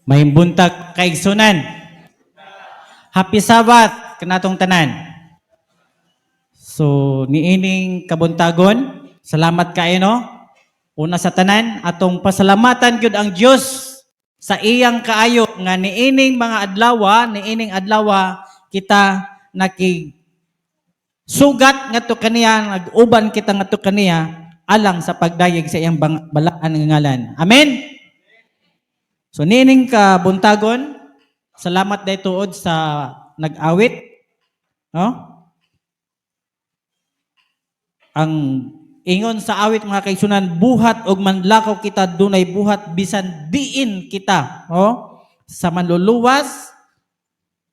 May buntag kaigsunan. Happy Sabbath kanatong tanan. So niining kabuntagon, salamat kayo no. Una sa tanan atong pasalamatan gyud ang Dios sa iyang kaayo nga niining mga adlaw kita sugat ngadto kaniya, nag-uban kita ngadto kaniya alang sa pagdayeg sa iyang balaan nga ngalan. Amen. So nining kabuntagon, salamat day tuod sa nag-awit, no? Ang ingon sa awit mga kaigsunan, buhat og manlakaw kita dunay buhat bisan diin kita, no? Sa manluluwas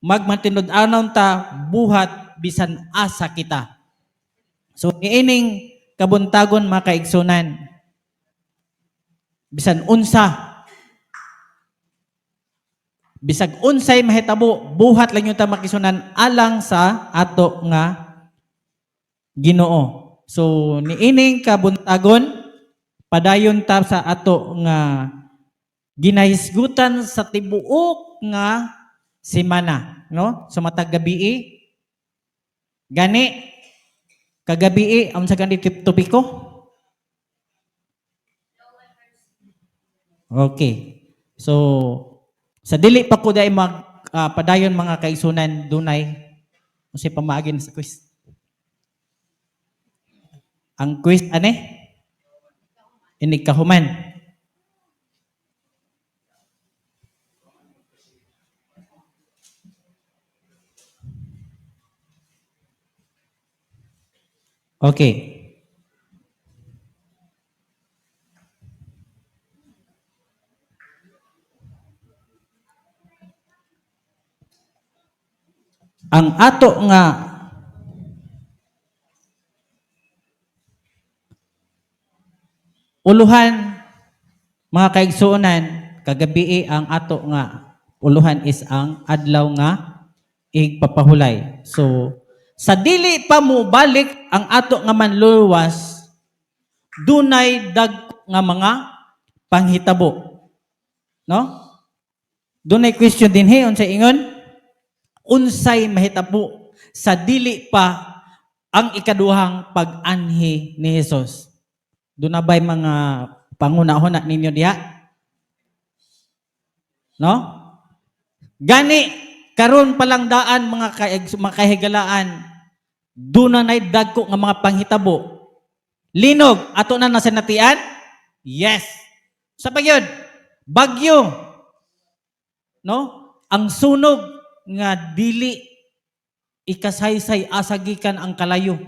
magmantinud-anon ta buhat bisan asa kita. So niining kabuntagon mga kaigsunan, bisan unsa bisag unsay mahitabo, buhat lang yung ta makisunan alang sa ato nga Ginoo. So niining kabuntagon, padayon ta sa ato nga ginahisgutan sa tibuok nga semana, no? So matag gabi gani kagabi unsa gani topiko? Okay. So sa dili pa ko dai padayon mga kaigsunan dunay unsay pamaagin sa quiz. Ang quiz ini kahuman. Okay. Ang ato nga uluhan mga kaigsuonan kagabi ang ato nga uluhan is ang adlaw nga igpapahulay. So sa dili pa mo balik ang ato nga manluluwas, dunay dagko nga mga panghitabo. No? Dunay question din unsay ingon? Unsay mahitabo sa dili pa ang ikaduhang pag-anhi ni Jesus. Doon na ba'y mga pangunahon ninyo diha? No? Gani, karon palang daan mga kahigalaan, doon na naidagko nga mga panghitabo. Linog, ato na nasa natian? Yes. Sa pagyod, bagyo. No? Ang sunog nga dili ikasaysay asagikan ang kalayo.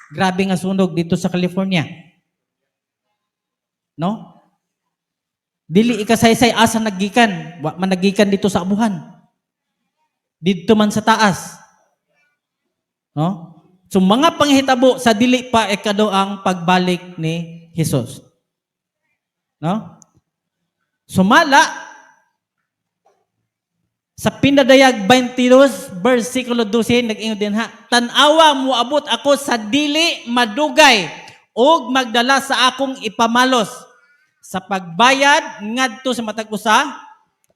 Grabe nga sunog dito sa California. No? Dili ikasaysay asa naggikan, wa man naggikan dito sa abuhan. Dito man sa taas. No? So mga panghitabo sa dili pa ikaduhang pagbalik ni Jesus. No? Sumala sa Pinadayag 22, versikulo 12, nag-ingon din ha, tanawa mo abot ako sa dili madugay og magdala sa akong ipamalos sa pagbayad ngadto sa matag usa,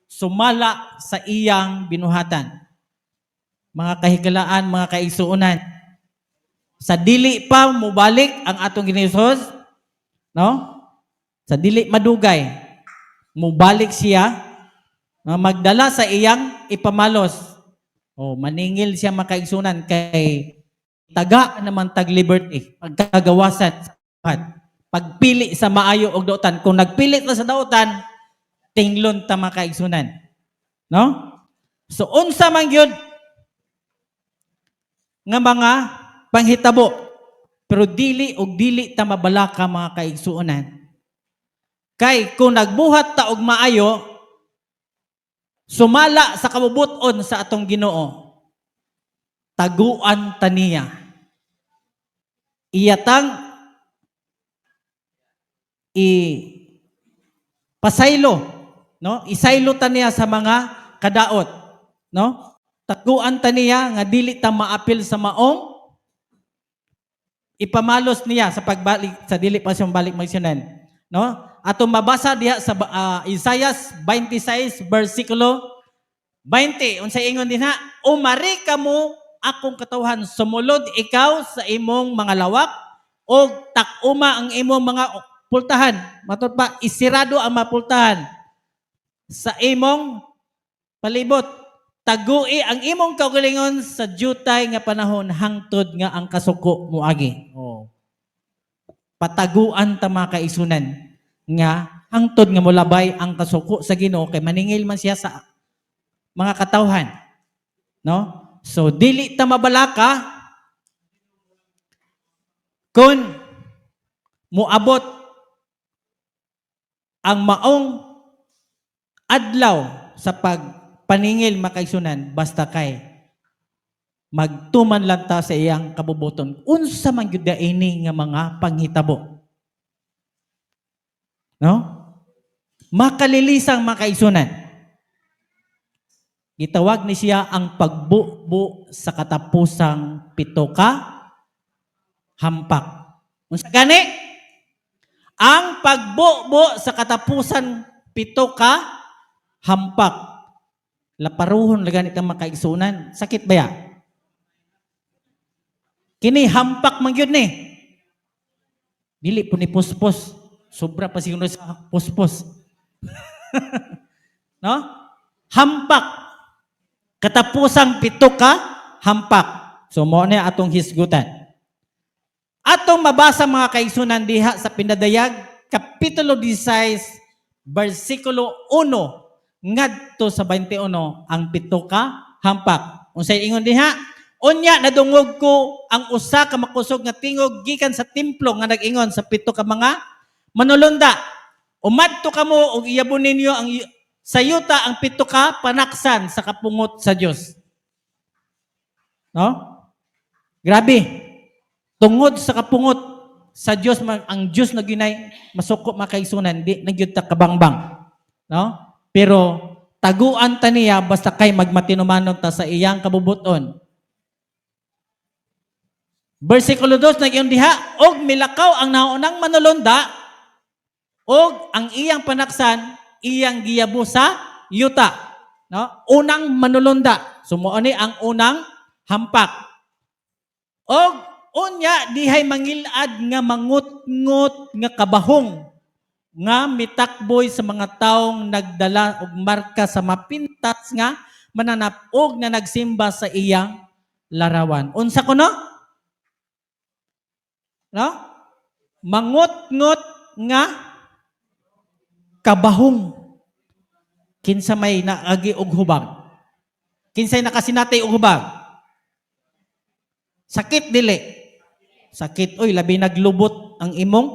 sumala sa iyang binuhatan. Mga kahigalaan, mga kaigsuonan, sa dili pa mubalik ang atong Ginoong, no? Sa dili madugay, mubalik siya, magdala sa iyang ipamalos. O maningil siya makaigsunan kay taga naman tag liberty, pagkagawasan sa pagpili sa maayo og dautan. Kung nagpili ta sa dautan, tinglon ta makaigsunan. No? So unsa man gyud nga mga panghitabo, pero dili ta mabalaka mga kaigsuonan. Kay kung nagbuhat ta og maayo, sumala sa kabubuton sa atong Ginoo, taguan taniya. Iyatang pasaylo, no? Isaylo taniya sa mga kadaot, no? Taguan taniya nga dili ta maapil sa maong ipamalos niya sa pagbalik sa dili pa siyang balik magsunan, no? Ato mabasa diha sa Isaias 26 versikulo 20. Unsay ingon din ha? Umari kamo akong katawhan, sumulod ikaw sa imong mga lawak o takuma ang imong mga pultahan. Matod pa, isirado ang mapultahan sa imong palibot. Tagui ang imong kaugalingon sa jutay nga panahon hangtod nga ang kasuko moagi. Oh. Pataguan ta mga kaisunan nga hangtod nga molabay ang kasuko sa Ginoo kay maningil man siya sa mga katawhan. No? So dili ta mabalaka kung muabot ang maong adlaw sa pagpaningil makaisunan basta kay magtuman lang ta sa iyang kabubuton. Unsa man gyud ini nga mga panghitabo. No? Makalilisang makaisunan. Gitawag ni siya ang pagbubo sa katapusang 7 ka hampak. Unsa gani? Ang pagbubo sa katapusan 7 ka hampak. Laparuhon la gani kang makaigsunan. Sakit ba ya? Kini hampak man gyud ni. Dili po ni puspos. Sobra pa siguro sa puspos. No? Hampak. Katapusang 7 ka hampak. So mo na atong hisgutan. Atong mabasa mga kaigsunan diha sa Pinadayag kapitulo 16 bersikulo 1 ngadto sa 21 ang 7 ka hampak. Unsay ingon diha? Unya nadungog ko ang usa ka makusog nga tingog gikan sa templo nga nag-ingon sa 7 ka mga manulunda. Umadto kamo ug iyabon ninyo ang sa yuta ang 7 ka panaksan sa kapungot sa Dios. No? Grabe. Tungod sa kapungot sa Dios ang Dios na ginay masuko makaisunan di nagyud ta kabangbang. No? Pero taguan ta niya basta kay magmatinumanon ta sa iyang kabubuton. Versikulo 2 nagyon diha og milakaw ang naunang manulunda og ang iyang panaksan iyang giyabo sa yuta. No? Unang manulunda. Sumuo ni ang unang hampak. Og unya dihay mangilad nga mangut-ngut nga kabahong nga mitakboy sa mga taong nagdala og marka sa mapintas nga mananap og nga nagsimba sa iyang larawan. Unsa kuno? No? Mangut-ngut nga kabahong. Kinsa may naagi og hubag? Kinsay nakasinatay og hubag? Sakit dili. Sakit oy labi naglubot ang imong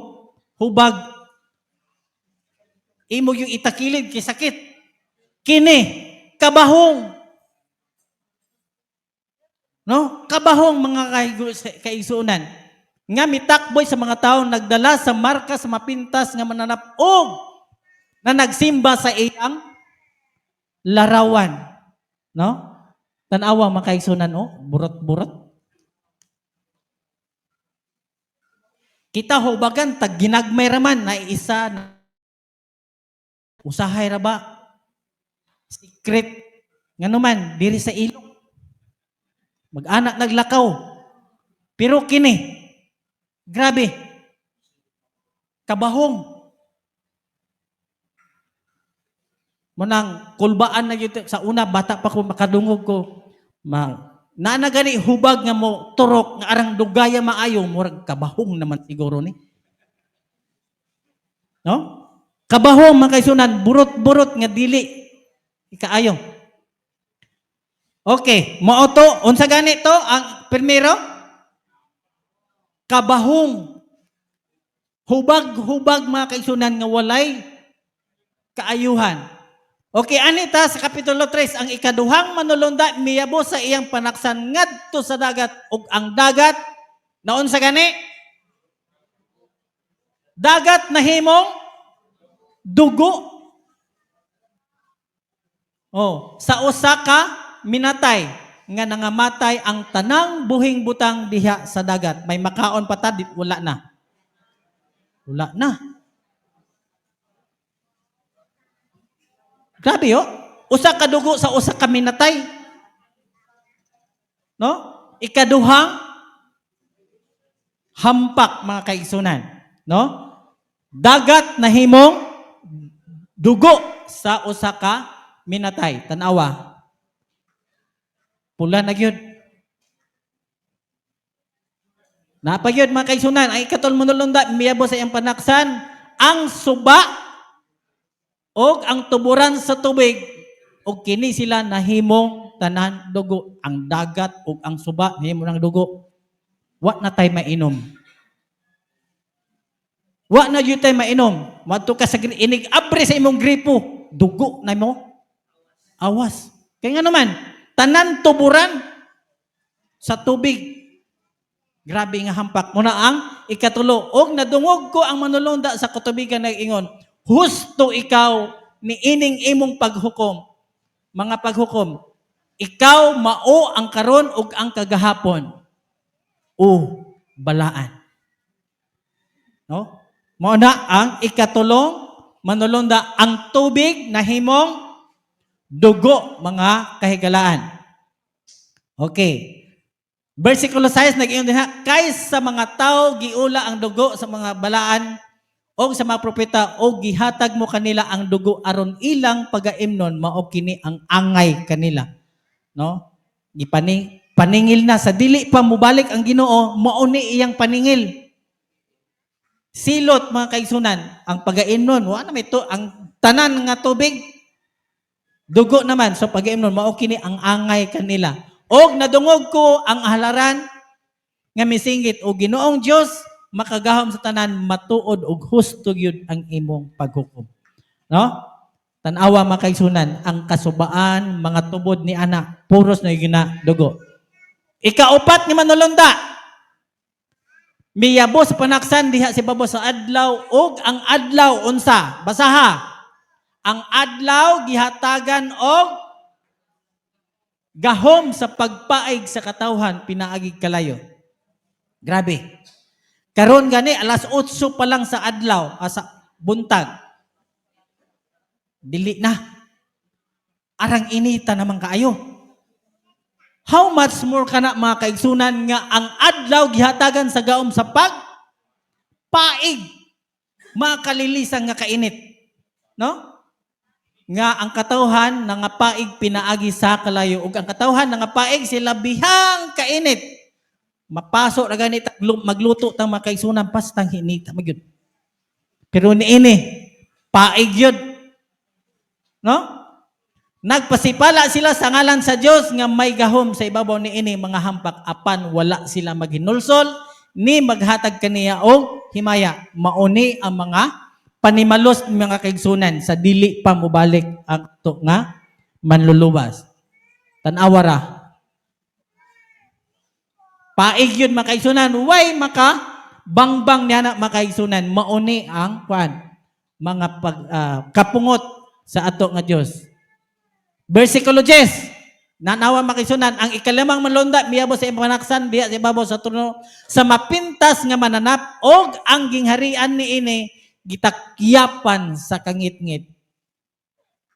hubag. Imo yung itakilid kay sakit. Kini kabahong. No? Kabahong mga kaigsuunan. Nga mitakboy sa mga taong nagdala sa marka sa mapintas nga mananap og na nagsimba sa iyang larawan. No? Tanawa makaigsunan burot-burot. Kita hubagan tag ginagmay raman na isa na usahay ra ba? Secret ngano man diri sa ilog. Mag-anak naglakaw. Pero kini grabe. Kabahong. Munang kulbaan na yun. Sa una, bata pa ko, makadungog ko. Naanagani, hubag nga mo, turok, nga arang dugaya maayo, murag kabahong naman siguro ni. No? Kabahong, mga kaisunan, burot-burot nga dili. Ikaayo. Okay, moto, unsa ganito, ang primero, kabahong. Hubag-hubag, mga kaisunan, nga walay kaayuhan. Okay, anita sa Kapitulo 3, ang ikaduhang manulunda miyabo sa iyang panaksan ngadto sa dagat ug ang dagat naon sa gani? Dagat na himong dugo. Oh, sa usa ka minatay nga nangamatay ang tanang buhing butang diha sa dagat. May makaon pa ta, wala na. Wala na. Grabe yo. Usa ka dugo sa usa ka minatay, no? Ikaduhang hampak mga kaigsunan, no? Dagat na himong dugo sa usa ka minatay. Tanawa. Pula na gyud. Napagyod mga kaigsunan, ang ikatol monulunda miyabo sa iyang panaksan, ang suba o ang tuburan sa tubig o kini sila nahimong tanan dugo. Ang dagat o ang suba nahimo ng dugo. Wa na tay mainom. Wa na gyud tay mainom. Madto ka sa inig abre sa imong gripo, dugo na mo. Awas. Kaya nga naman, tanan tuburan sa tubig. Grabe nga hampak. Muna ang ikatulo. Og nadungog ko ang manulunda sa katubigan nag-ingon, husto ikaw ni ining imong paghukom. Mga paghukom, ikaw mao ang karon ug ang kagahapon. O balaan. No? Mao na ang ikatulong manulunda ang tubig na himong dugo mga kahigalaan. Okay. Versikulo 6 nag-ingon diha, kaysa mga tao giula ang dugo sa mga balaan o sa mga propeta o gihatag mo kanila ang dugo aron ilang pagaimnon mao kini ang angay kanila. No? Paningil na sa dili pa mubalik ang Ginoo, mao ni iyang paningil. Silot mga kaigsunan, ang pagaimnon wa na may to ang tanan nga tubig dugo naman so pagaimnon mao kini ang angay kanila. Og nadungog ko ang halaran nga misingit o Ginoong Dios makagahom sa tanan matuod og husto gyud ang imong paghukom. No? Tan-awa makaigsunan ang kasubaan mga tubod ni ana puros na gina dugo. Ikaupat ni manulunda. Miyabos panaksan diha si babo sa adlaw og ang adlaw unsa? Basaha. Ang adlaw gihatagan og gahom sa pagpaig sa katawhan pinaagig kalayo. Grabe. Karon gani alas 8 pa lang sa adlaw, sa buntag. Dili na. Arang inita naman kaayo. How much more kana mga kaigsunan nga ang adlaw gihatagan sa gaom sa pagpaig. Makalilisan nga kainit. No? Nga ang katawhan nangapaig pinaagi sa kalayo ug ang katawhan nangapaig sila bihang kainit. Mapasok na ganit magluto tang makaigsunan pastang hinita magyud. Pero niini paig yun. No? Nagpasipala sila sa ngalan sa Dios nga may gahom sa ibabaw niini mga hampak apan wala sila maghinulsol ni maghatag kaniya og himaya. Mauni ang mga panimalos ng mga kaigsunan sa dili pa mubalik ang to nga manlulubas. Tan-awa ra. Paig yun mga kaigsunan, way maka bangbang niya na mga kaigsunan, mauni ang mga kapungot sa ato nga Dios. Versikulo 10. Nanawa mga kaigsunan, ang ikalimang manlunda miyabo sa ipanaksan diha sa ibabaw sa trono sa mapintas nga mananap og ang gingharian niini gitakyapan sa kangit-ngit.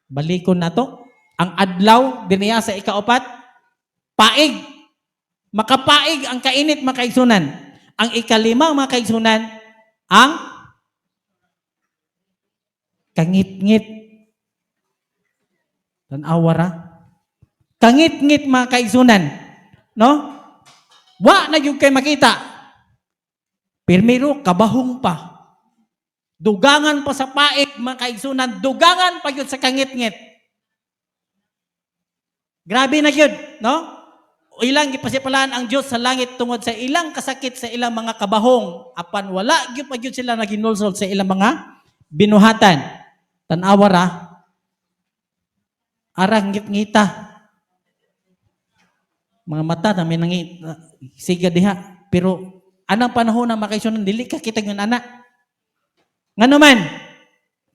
Balikon na to. Ang adlaw, diniya sa ikaupat, paig. Makapaig ang kainit mga kaigsunan. Ang ikalimang mga kaigsunan, ang kangit-ngit. Tan-awa ra. Kangit-ngit mga kaigsunan. No? Wa na yung kay makita. Pirmiro, kabahong pa. Dugangan pa sa paik, mga kaigsunan, dugangan pa yun sa kangit-ngit. Grabe na yun, no? Ilang gipasipalaan ang Diyos sa langit tungod sa ilang kasakit sa ilang mga kabahong, apan wala yun pa yun sila naginulsol sa ilang mga binuhatan. Tan-awa ra, arang ngit-ngita. Mga mata na may siga diha. Pero anang panahon na makaigsunan, dili ka kita yun anak. Nga naman,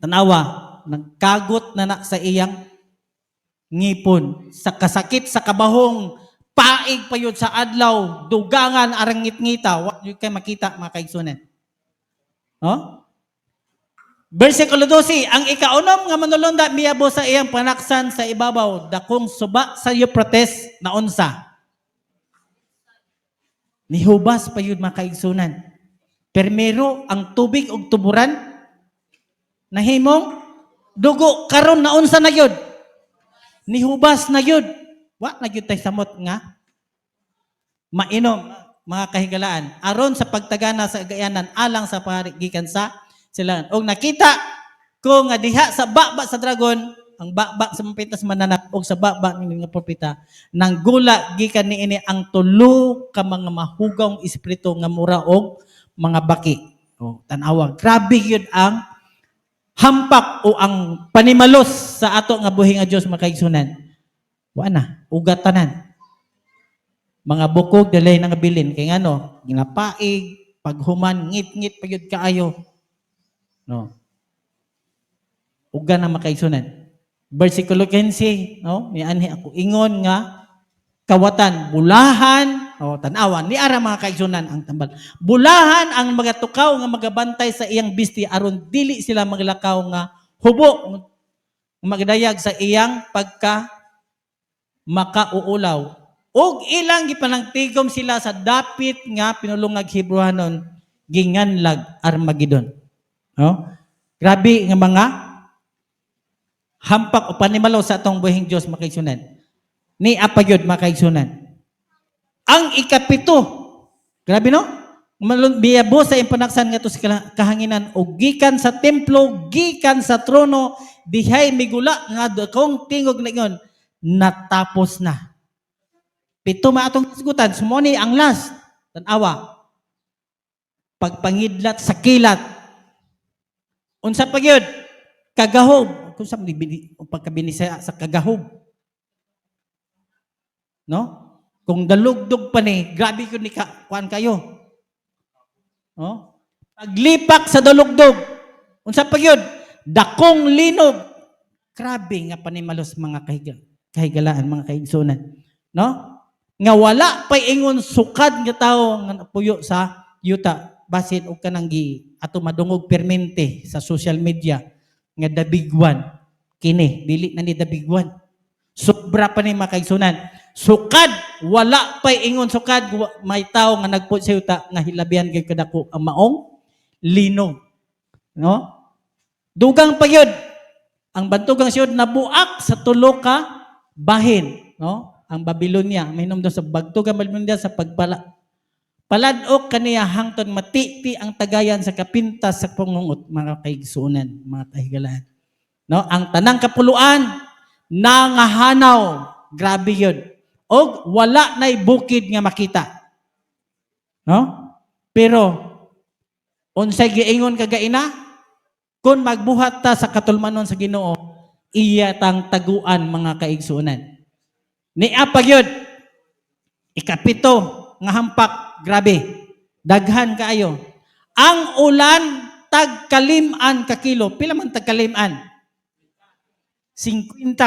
tanawa, nagkagot na sa iyang ngipon. Sa kasakit, sa kabahong, paig pa yun sa adlaw, dugangan, arang ngit-ngita, wag yun kayo makita, mga kaigsunan. No? Versikulo 12, ang ikaunom nga manulunda miyabo sa iyang panaksan sa ibabaw, dakong suba sa Euphrates na unsa. Nihubas pa yun makaigsunan. Permero, ang tubig og tuburan, nahimong dugo, karon na unsa na yun. Nihubas na yun. Wa na yun tayo samot nga. Mainom, mga kahigalaan. Aron sa pagtagana sa agayanan, alang sa parigikan sa sila. Og nakita ko nga diha sa baba sa dragon, ang baba sa mapitas mananap og sa baba ng mga propeta, nang gula gikan niini ang tulo ka mga mahugawng espiritu nga mura og mga baki. O tan-awa, grabe yun ang hampak o ang panimalos sa ato nga buhi nga Dios makaigsunan. Wa na, ugatanan. Mga bukog dalay nga bilin kay ngano, ginapaig, paghuman, ngit-ngit pagyud kaayo. No. Uga na makaigsunan. Versikulo 15, no? Ni anhi ako ingon nga kawatan, bulahan, o tan-awan, ni ara mga kaigsunan ang tambal. Bulahan ang mga tukaw nga magabantay sa iyang bisti aron dili sila maglakaw nga hubo magdayag sa iyang pagka makauulaw. Og ilang gipanangtigom sila sa dapit nga pinulungag Hebrewanon ginganlag Armageddon. No? Grabe nga mga hampak o panimalaw sa atong buhing Diyos makaigsunan. Ni apayod makaigsunan. Ang ikapito, grabe no? Biyabo sa impanaksan nga to sa kahanginan o gikan sa templo, gikan sa trono, dihay migula nga dakong tingog na ingon, natapos na. Pito maatong sigutan, sumuni ang last, tanawa, pagpangidlat sa kilat, unsa pa gyud? Kagahob. Kung sa pagkabinisa sa kagahob. No? Kung dalugdog pa ni, grabe ko ni kuan kayo. No? Paglipak sa dalugdog. Unsa pa gyud? Dakong linog. Grabe nga panimalos mga kahigalaan, mga kaigsunan. No? Nga wala pa ingon sukad nga tao nga puyo sa yuta. Basin og kanang ato madungog permente sa social media nga the big one kini dili na ni the big one sobra pa ni makaigsunan sukad wala pa ingon sukad may tao nga nagput sa yuta nga hilabihan kay kadako ang maong linog no dugang pa yun ang bantugang siyod nabuak sa tulo ka bahin no ang Babylonia mainom do sa bagtugang Babylonia sa pagpala paladok kaniya hangtod matiti ang tagayan sa kapintas sa pangungot mga kaigsunan, mga kahigalaan. No, ang tanang kapuluan nangahanaw, grabe 'yun. Og wala nay bukid nga makita. No? Pero unsay giingon kagaina kun magbuhat ta sa katulmanon sa Ginoo, iya tang taguan mga kaigsunan. Ni apa gyud? Ikapito nga hampak. Grabe, daghan kaayo. Ang ulan, tagkaliman ka kilo. Pila man tagkaliman? 50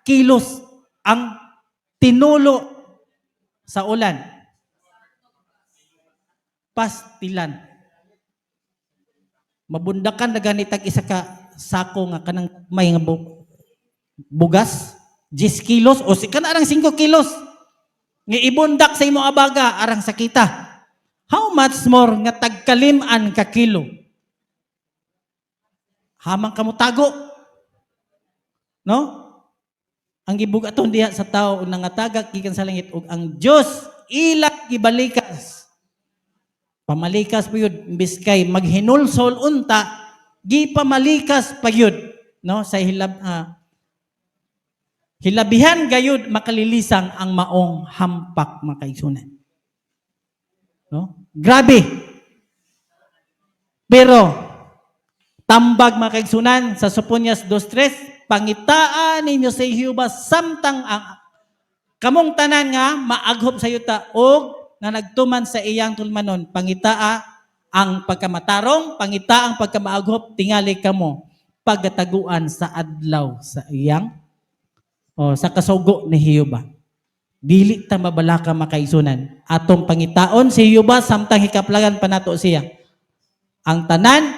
kilos ang tinulo sa ulan. Pastilan. Mabundakan na ganitag isa ka sako nga kanang may nga bugas. 10 kilos o si kanarang 5 kilos. Nga ibundak sa imo abaga arang sakita. How much more nga tagkaliman ka kilo? Hamang kamo tago. No? Ang gibugaton diha sa tao nangatagak gikan sa langit ug ang Dios ila gibalikas. Pamalikas payud imbis kay maghinulsol unta, gipamalikas payud no sa hilabihan gayud makalilisang ang maong hampak makaigsunan. No? Grabe. Pero tambag makaigsunan sa Soponias 2:3, pangitaan ninyo sa Jehova samtang ang kamong tanan nga maaghop sa yuta og nga nagtuman sa iyang tulmanon, pangitaa ang pagkamatarong, pangitaa ang pagkamaaghop tingali kamo pagataguan sa adlaw sa iyang sa kasugo ni Jehova. Dili ta mabalaka makaigsunan. Atong pangitaon si Jehova samtang hikaplagan pa nato siya. Ang tanan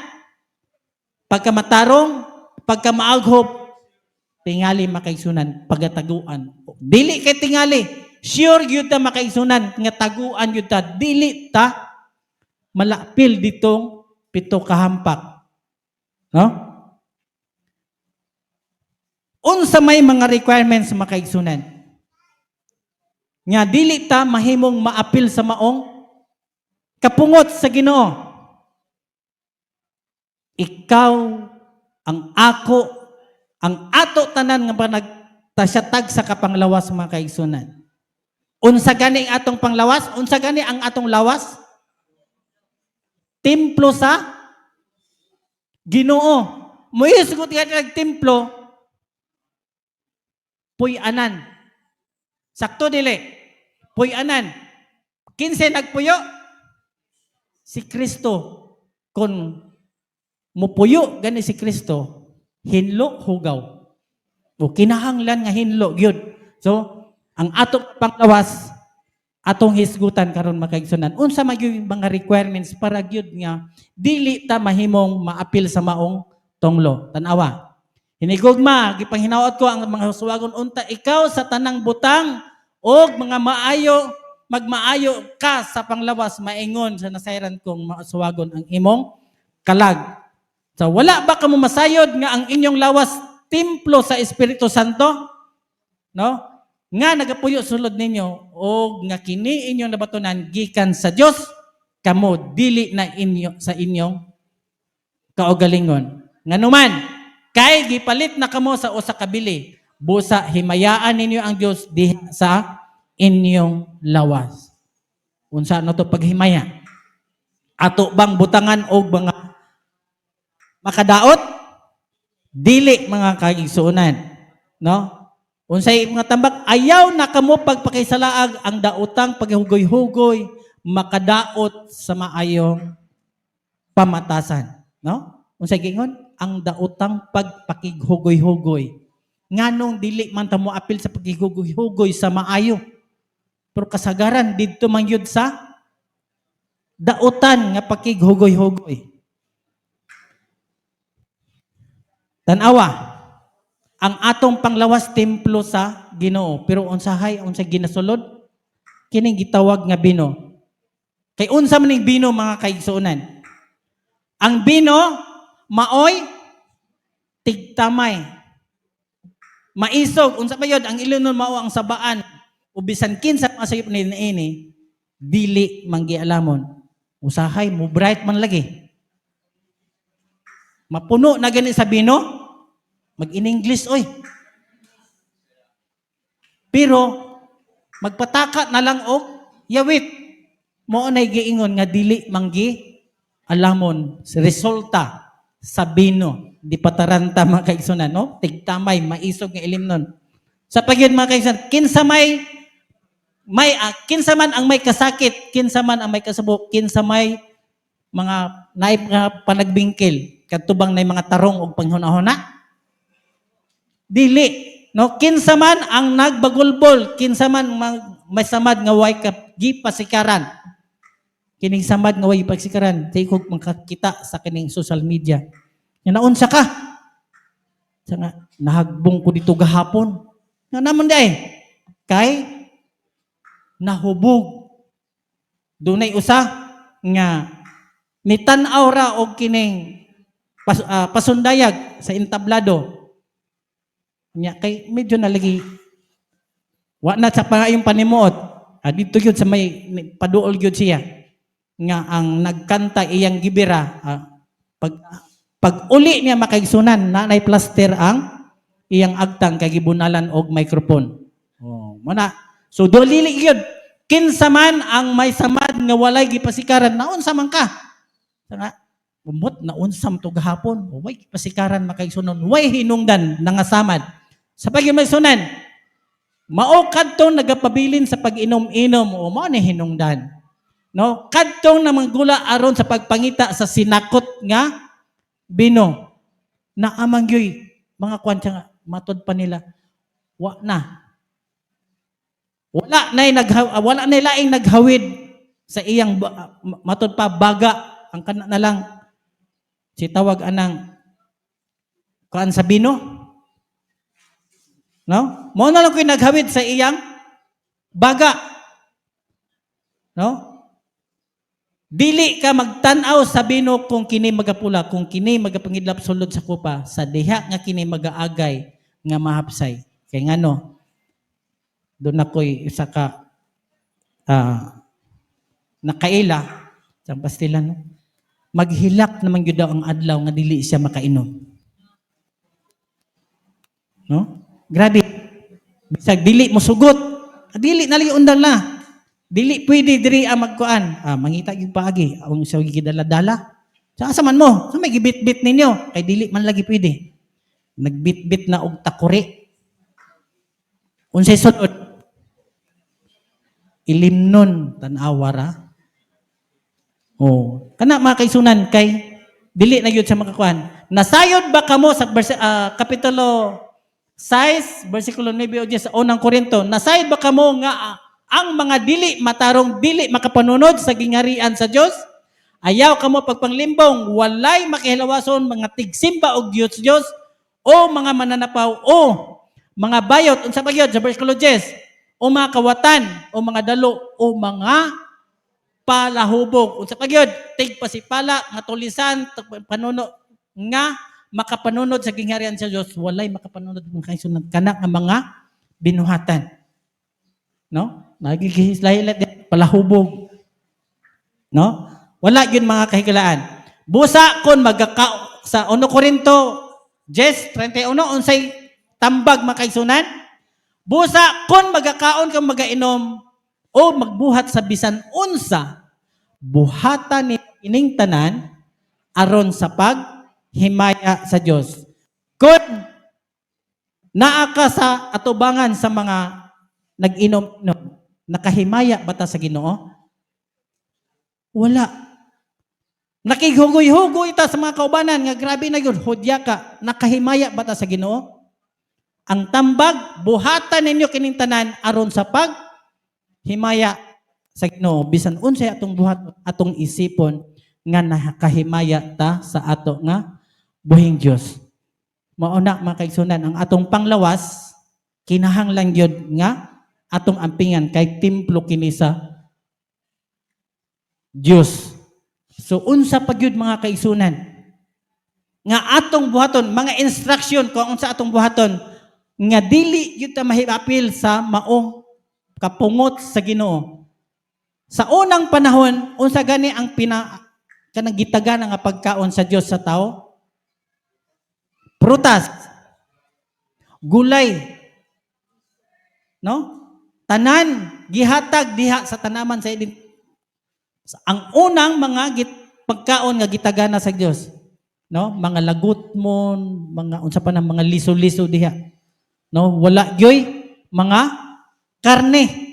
pagkamatarong, pagkamaaghop, tingali makaigsunan, pagataguan. Dili kay tingali, sure yun ta makaigsunan, nga taguan yun ta, dili ta malapil ditong pito kahampak. No? Unsa may mga requirements makaigsunan. Nga dili ta mahimong maapil sa maong kapungot sa Ginoo. Ikaw, ang ako, ang ato tanan nga ba nagtasyatag sa kapanglawas mga kaigsunan. Unsa gani ang atong panglawas? Unsa gani ang atong lawas? Templo sa Ginoo. Muisgot nga nagtemplo, puy-anan. Sakto dili. Puy-anan. Kinse nagpuyo? Si Kristo. Kung mupuyo gani si Kristo, hinlo hugaw. O kinahanglan nga hinlo gyud. So, ang atong panglawas, atong hisgutan karon makaigsunan. Unsa man yung mga requirements para gyud nga dili ta mahimong maapil sa maong tonglo. Tan-awa. Hinigugma, gipanghinaot ko ang mga suwagon unta, ikaw sa tanang butang og mga maayo, magmaayo ka sa panglawas, maingon sa nasayran kong suwagon ang imong kalag. So wala ba kamo masayod nga ang inyong lawas templo sa Espiritu Santo? No? Nga nagapuyo sulod ninyo o nga kini inyong nabatunan gikan sa Dios, kamo dili na inyo sa inyong kaugalingon. Nganuman, kay gipalit na kamo sa usa ka bili, busa himayaan ninyo ang Dios diha sa inyong lawas. Unsa na to paghimaya? Ato bang butangan og mga makadaot? Dili mga kaigsuonan, no? Unsay mga tambak, ayaw na kamo pagpakisalaag ang daotang paghugoy-hugoy, makadaot sa maayong pamatasan, no? Unsay gingon? Ang daotang pagpakighugoy-hugoy. Nganong dili man ta mo apil sa paghihugoy-hugoy sa maayo. Pero kasagaran didto man yun sa daotan nga pakighugoy-hugoy. Tan-awa, ang atong panglawas templo sa Ginoo. Pero unsay ginasulod? Kining gitawag nga bino. Kay unsa man ning bino mga kaigsuonan? Ang bino maoy tigtamay. Maisog unsa pa yun ang ilunon mao ang sabaan. Ubisan kinsa masayop ni ini dili manggialamon. Usahay mo bright man lagi. Mapuno na gani sa bino, mag-in-English oy. Pero magpataka na lang og yawit. Mao nay giingon nga dili manggi alamon resulta sa bino di pataranta mga kaigsunan, no? Tigtamay maisog nga ilimnon. Sa pagyud mga kaigsunan, kinsa man ang may kasakit, kinsa man ang may kasubok, kinsa may mga naip nga panagbingkil, katubang nay mga tarong og panghuna-huna. Dili, no? Kinsa man ang nagbagulbol, kinsa man may samad nga way gipasikaran. Kining samad nga way pagsikaran, tay kog makakita sa kining social media. Nga naunsa ka? Sa nga nahagbong ko dito gahapon. Nga naman day kay nahubog. Dunay usa nga nitan-aw ra og kining pasundayag sa entablado. Nya kay medyo nalagi wa na sa pangayong panimuot. Dito gyud sa may paduol gyud siya nga ang nagkanta iyang gibira pag uli niya makaigsunan nanay plaster ang iyang agtang kay gibunalan og microphone. Oh, muna. So dili gyud kinsa man ang may samad nga walay gipasikaran naunsa man ka. Nga umot naunsam to gahapon. Way gipasikaran makaigsunon, way hinungdan nangasamad. Sa pagimasunan, mao kadtong nagapabilin sa pag-inom-inom o mao ni hinungdan. No, kadtong namanggula aron sa pagpangita sa sinakot nga bino. Na amang gyoy mga kwantya nga matod pa nila. Wala na laing naghawid sa iyang matod pa baga ang kana na lang si tawag anang kuan sa bino. No? Mao na lang ko'y naghawid sa iyang baga. No? Dili ka magtan-aw sa bino kung kini magapula, kung kini magapangidlap sulod sa kupa, sa diha nga kini magaagay nga mahapsay. Kay ngano, doon ako'y isa ka nakaila sa pastilan, no? Maghilak naman gyud daw ang adlaw nga dili siya makainom. No? Grabe. Bisag dili mo sugot. Dili na li undang na. Dili pwede diri ang magkuan. Mangita gyud paagi ang sa gidala-dala. Sa asa man mo? Sa may gibit-bit ninyo kay dili man lagi pwede. Nagbit-bit na og takuri. Unsay sunod? Ilimnon tan-awara. Oh, kana mga kaisunan kay dili na gyud sa makakuan. Nasayod ba kamo sa kapitulo 6 bersikulo 9 o 10 sa unang Korinto? Nasayod ba kamo nga ang mga dili matarong dili makapanunod sa gingarian sa Dios? Ayaw kamo pagpanglimbong, walay makihilawason, mga tigsimba og Diyos o mga mananapaw o mga bayot unsa pa gyud sa bersikulo 10 o mga kawatan o mga dalo o mga palahubog unsa pa gyud tigpasipala nga tulisan panuno nga makapanunod sa gingarian sa Dios, walay makapanunod ng kaisunan kana nga mga binuhatan. No? Nagigihislay palahubog. No? Wala gyud mga kahigalaan. Busa kon magaka sa 1 Korinto 10:31 unsay tambag makaisunan? Busa kon magakaon kang magainom o magbuhat sa bisan unsa, buhatan ni ining tanan aron sa paghimaya sa Dios. Kun naa ka sa atubangan sa mga nag-inom, nakahimaya ba ta sa Ginoo? Wala. Nakighugoy-hugoy ta sa mga kaubanan nga grabe na yun, hudya ka, nakahimaya ba ta sa Ginoo? Ang tambag, buhatan ninyo kining tanan aron sa paghimaya sa Ginoo. Bisan unsay atong buhat, atong isipon nga nakahimaya ta sa ato nga buhing Dios. Mauna mga kaigsunan, ang atong panglawas kinahanglan gyud nga atong ampingan kay templo kini sa Dios. So unsa pa gyud mga kaigsunan nga atong buhaton, mga instruction kung unsa atong buhaton nga dili gyud ta mahipil sa maong kapungot sa Ginoo. Sa unang panahon, unsa gani ang kanang gitagana nga pagkaon sa Dios sa tao? Prutas, gulay, no? Tanan gihatag diha sa tanaman sa idin. Ang unang mga pagkaon nga gitagana sa Dios, no? Mga lagutmon, mga unsa pa nang mga liso-liso diha. No, wala gyoy mga karne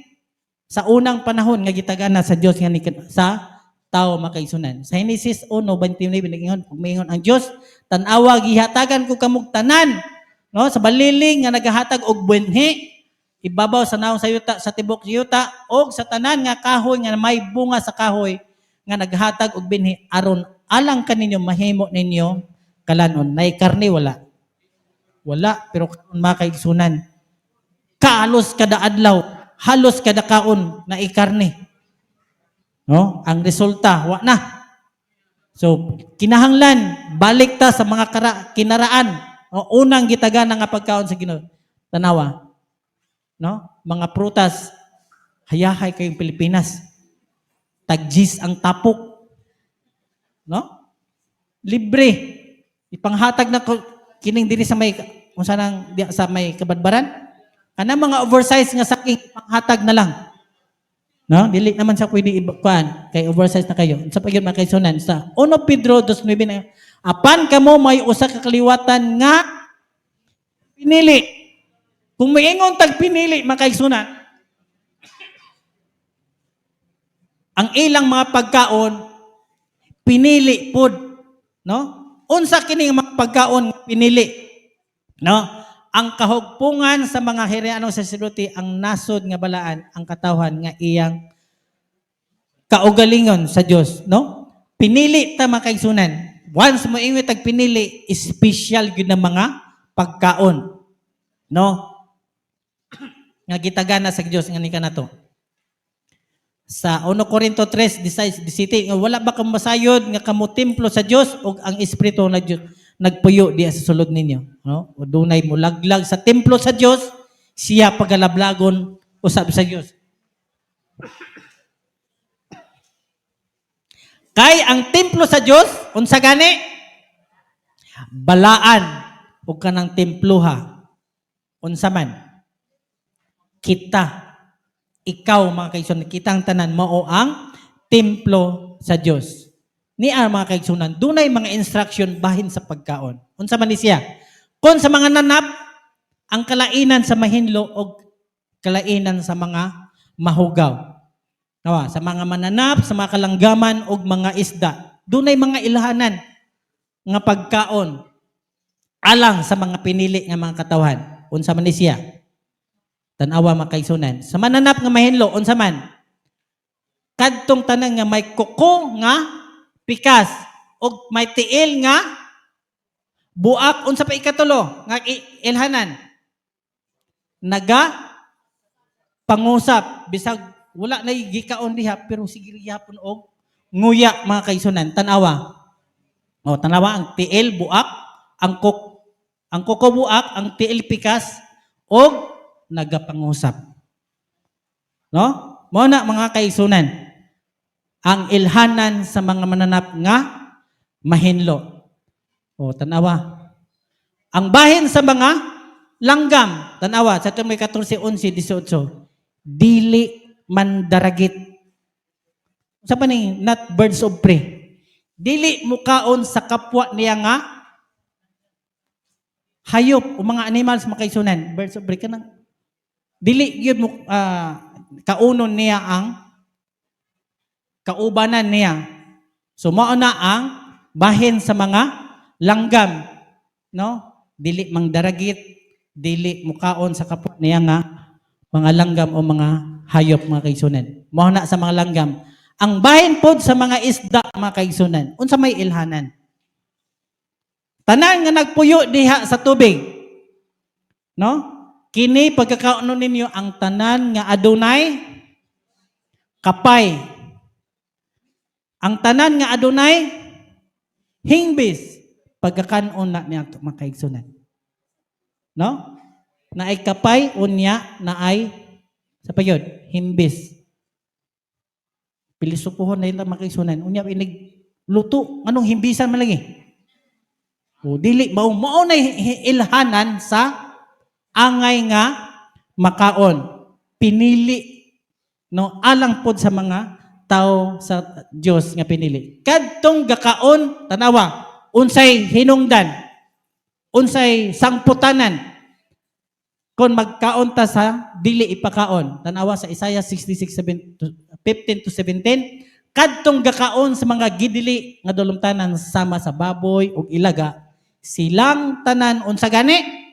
sa unang panahon nga gitagana sa Dios nga sa tao makaisunan. Sa Genesis 1:29 binigyan pagmingon ang Dios, tan-awa gihatagan ko kamog tanan, no? Sa baliling nga nagahatag og buenhi, ibabaw sa naong sa yuta, sa tibok yuta, o sa tanan nga kahoy nga may bunga sa kahoy nga naghatag og binhi aron alang kaninyo mahimo ninyo kalanon. Nay karne wala. Wala, pero karon makaigsunan. Kalos kada adlaw, halos kada kaon na ikarne. No? Ang resulta, wa na. So, kinahanglan balik ta sa mga kinaraan. O, unang gitagana nga pagkaon sa Ginoo. Tanawa. No? Mga prutas, hayahay kayong Pilipinas. Tagjis ang tapok. No? Libre. Ipanghatag na kining diri sa may kung saan sa may kabadbaran. Kana mga oversize nga saking panghatag na lang. No? Dili naman sa pwede ibukuan kay oversize na kayo. Sa pagyud makaisunan sa 1 Pedro 2:9 na apan kamo may usa ka kaliwatan nga pinili. Kung maingon tag pinili makaisunan, ang ilang mga pagkaon pinili pod, no? Unsa kini mga pagkaon pinili, no? Ang kahugpungan sa mga Hereanong saserdote ang nasod nga balaan ang katawhan nga iyang kaugalingon sa Dios, no? Pinili ta makaigsunan. once mo ingwit tag pinili, special gyud na mga pagkaon. No? Nga gitagana sa Dios nga ni kanato. Sa 1 Corinto 3:17 nga wala ba kamo masayod nga kamo templo sa Dios ug ang espiritu na Dios nagpuyo diya sa sulod ninyo, no? O dunay mulaglag sa templo sa Dios, siya pagalablagon usab sa Dios. Kay ang templo sa Dios unsa gani? Balaan ug kanang templuha. Unsa man? Kita. Ikaw, mga kaigsunan, kitang tanan, mao ang templo sa Dios. Niya, mga kaigsunan, dunay mga instruction bahin sa pagkaon. Unsa man ni siya? Kung sa mga nanap, ang kalainan sa mahinlo o kalainan sa mga mahugaw. Nawa, sa mga mananap, sa mga kalanggaman o mga isda. Dunay mga ilahanan nga pagkaon alang sa mga pinili nga mga katawan. Unsa man ni siya? Tanawa makaigsunan. Sa mananap nga mahinlo, unsa man? Kadtong tanan nga may kuko nga pikas o may tiil nga buak, unsa pa ikatulo nga ilhanan? Naga pangusap bisag wala na gikaon diha pero sige gyapon og nguya mga kaigsunan. Tanawa. O tanawa ang tiil buak, ang kuko buak, ang tiil pikas og nagapangusap. No? Mao na mga kaigsunan. Ang ilhanan sa mga mananap nga mahinlo. O tanawa. Ang bahin sa mga langgam, tanawa sa tumay 14, 11, 18. Dili mandaragit. Sa pa ni not birds of prey. Dili mukaon sa kapwa niya nga hayop o mga animals makaigsunan. Birds of prey kanang dili gyud mo kaunon niya ang kaubanan niya. So mao na ang bahin sa mga langgam, no? Dili mangdaragit, dili mukaon sa kapwa niya nga mga langgam o mga hayop mga kaigsunan. Mao na sa mga langgam. Ang bahin pod sa mga isda mga kaigsunan. Unsa may ilhanan? Tanan nga nagpuyo diha sa tubig. No? Kini pagkakaunon ninyo ang tanan nga adunay kapay. Ang tanan nga adunay hingbis. Pagkakanon na niya mga kaigsunan. No? Na ay kapay unya na ay sa payod hingbis. Pilisupuhon na ila mga kaigsunan. Unya inig luto anong himbisan man lagi? O dili mao na ilhanan sa angay nga makaon. Pinili no alang pod sa mga tao sa Dios nga pinili. Kadtong gakaon tanawa unsay hinungdan, unsay sangputanan kon magkaon ta sa dili ipakaon. Tanawa sa Isaiah 66:15-17 kadtong gakaon sa mga gidili nga dulumtanan sama sa baboy ug ilaga silang tanan unsa gani?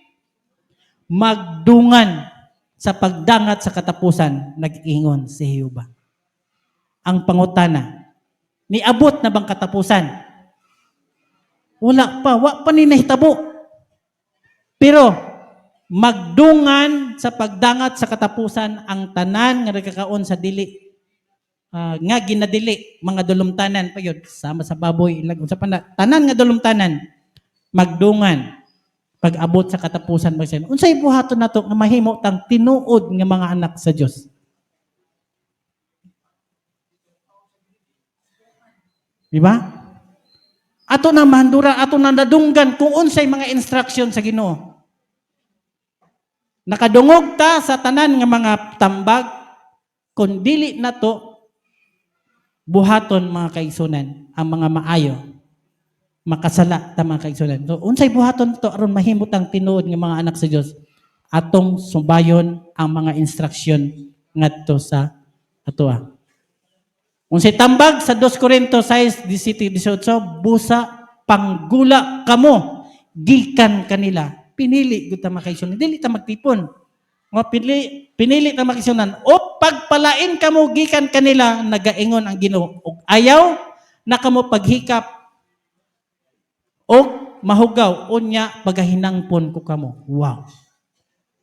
Magdungan sa pagdangat sa katapusan, nag-ingon si Jehova. Ang pangutana, niabot na bang katapusan? Wala pa ni nahitabo. Pero, magdungan sa pagdangat sa katapusan ang tanan nga nagkakaon sa dili, nga ginadili, mga dulumtanan pa yun, sama sa baboy, sa tanan nga dulumtanan, magdungan. Pag-abot sa katapusan magsin. Unsay buhaton nato nga mahimo tang tinuod nga mga anak sa Dios? Di ba? Ato na mahandura, ato na nadunggan kung unsay mga instruction sa Ginoo. Nakadungog ta sa tanan nga mga tambag kun dili nato buhaton mga kaigsunan ang mga maayo. Makasala ta mga kaigsunan. So, unsay buhaton to aron mahimot ang tinuod ng mga anak sa Dios atong sumbayon ang mga instruction ngadto sa atoa. Unsay tambag sa 2 Corinto 6:17-18 busa panggula kamo gikan kanila. Pinili gud ta mga kaigsunan, dili ta magtipon. Pinili ta mga kaigsunan o pagpalain kamo gikan kanila nagaingon ang Ginoo ug ayaw na kamo paghikap og mahugaw unya pagahinangpon ko kamo. Wow.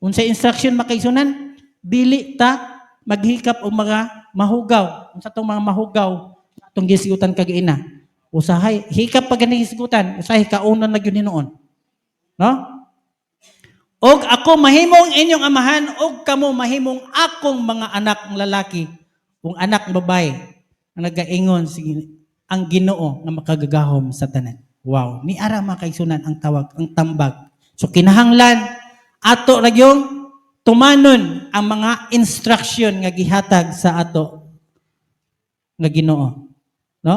Unsa instruction makaisunan? Dili ta maghikap og mga mahugaw. Unsa tong mga mahugaw atong gisigutan kagaina? Usahay hikap pag gisigutan, usahay kaunon na gyud hinuon. No? Og ako mahimong inyong amahan og kamo mahimong akong mga anak ng lalaki ug anak ng babae ang nagaingon sige ang Ginoo nga makagagahom sa tanan. Wow, ni ara makaigsunan ang tawag, ang tambag. So kinahanglan ato ra yung tumanon ang mga instruction nga gihatag sa ato nga Ginoo. No?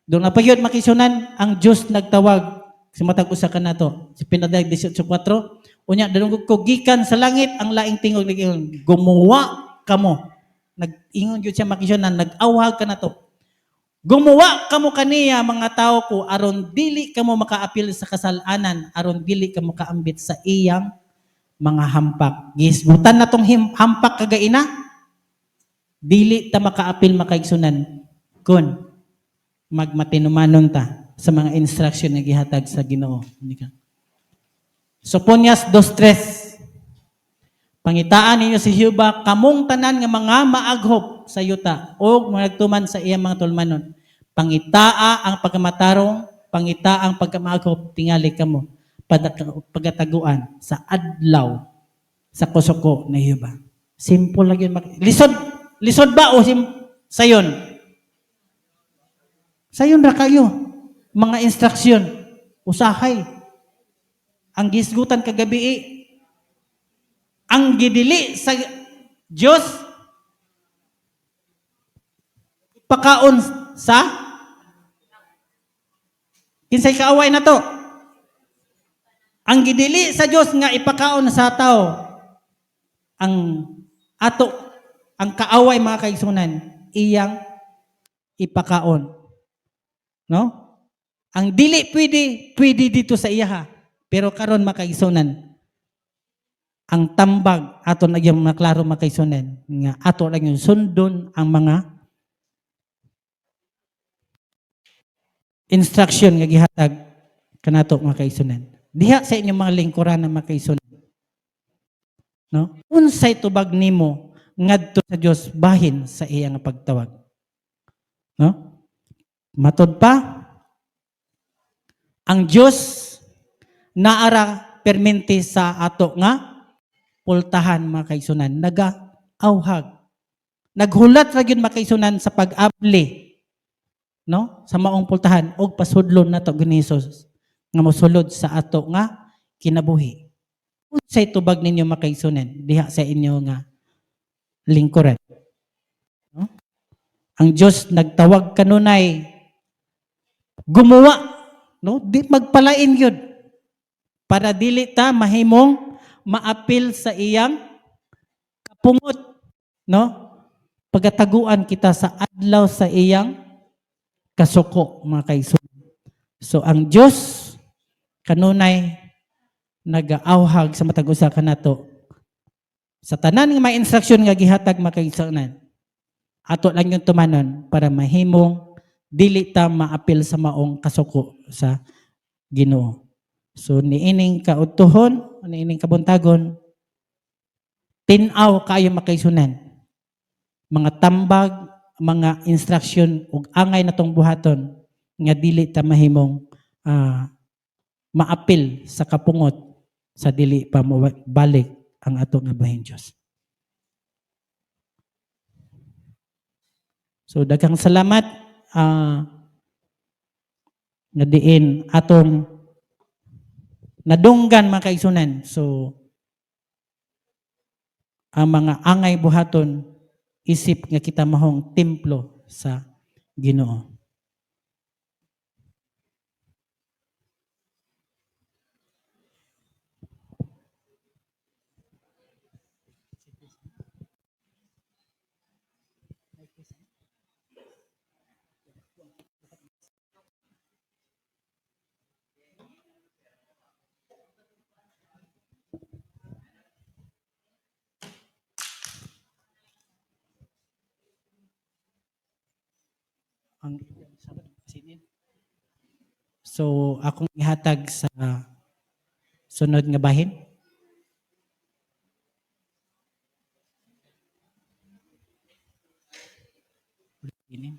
Doon na pagyod makisunan ang Dios nagtawag sa matag usa kanato. Si Pinadag 18:4 unya dalungog ko gikan sa langit ang laing tingog nagingon gumawa kamo. Nag-ingon gyud siya makisunan nag-awhag kanato. Gumawa kamo kaniya mga tao ko aron dili kamo makaapil sa kasalanan, aron dili kamo kaambit sa iyang mga hampak. Gisgutan na tong hampak kagaina, dili ta makaapil makaigsunan kun magmatinumanon ta sa mga instruction nga gihatag sa Ginoo. Soponias 2:3 Pangitaan ninyo si Jehova kamong tanan nga mga maaghop sa yuta o nagtuman sa iyang mga tulmanon. Pangitaa ang pagkamatarong, pangitaa ang pagkamaghop, tingali kamo pagataguan sa adlaw sa kusoko na Jehova. Simple lang yun. Lisod ba o sayon? Sayon ra kayo. Mga instruction. Usahay. Ang gisgutan kagabi ang gidili sa Diyos pakaon sa kinsay kaaway na to. Ang gidili sa Diyos nga ipakaon sa tao ang ato ang kaaway mga kaigsunan iyang ipakaon. No? Ang dili pwede dito sa iya pero karon makaigsunan ang tambag ato na yung maklaro makaisunan nga ato lang yung sundon ang mga instruction nga gihatag kanato makaisunan. Diha sa inyong mga lingkuran na makaisunan. No? Unsay tubag nimo ngadto sa Dios bahin sa iyang pagtawag. No? Matod pa ang Dios naara permente sa ato nga pultahan mga kaisunan, nagaawhag. Naghulat ra gyud makaisunan sa pag-abli no sa maong pultahan og pasudlon nato ni Hesus nga mosulod sa ato nga kinabuhi. Unsay tubag ninyo makaisunan diha sa inyo nga lingkuran. No? Ang Dios nagtawag kanunay gumawa no di magpalain gyud para dili ta mahimong maapil sa iyang kapungot, no? Pagataguan kita sa adlaw sa iyang kasuko, mga kaigsunan. So, ang Diyos, kanunay, nag-aawhag sa matag usa kanato. Sa tanan nga may instruction nga gihatag mga kaigsunan, ato lang yung tumanon para mahimong dili ta maapil sa maong kasuko sa Ginoo. So, niining kautuhon, niining kabuntagon, tinaw kayo makaisunan. Mga tambag, mga instruction, ug angay na tong buhaton, nga dili ta mahimong maapil sa kapungot sa dili pa balik ang ato nga bahin Diyos. So, daghang salamat nga diin atong nadunggan mga kaigsunan. So, ang mga angay buhaton, isip nga kita mahong templo sa Ginoo. So akong ihatag sa sunod nga bahin. Ini.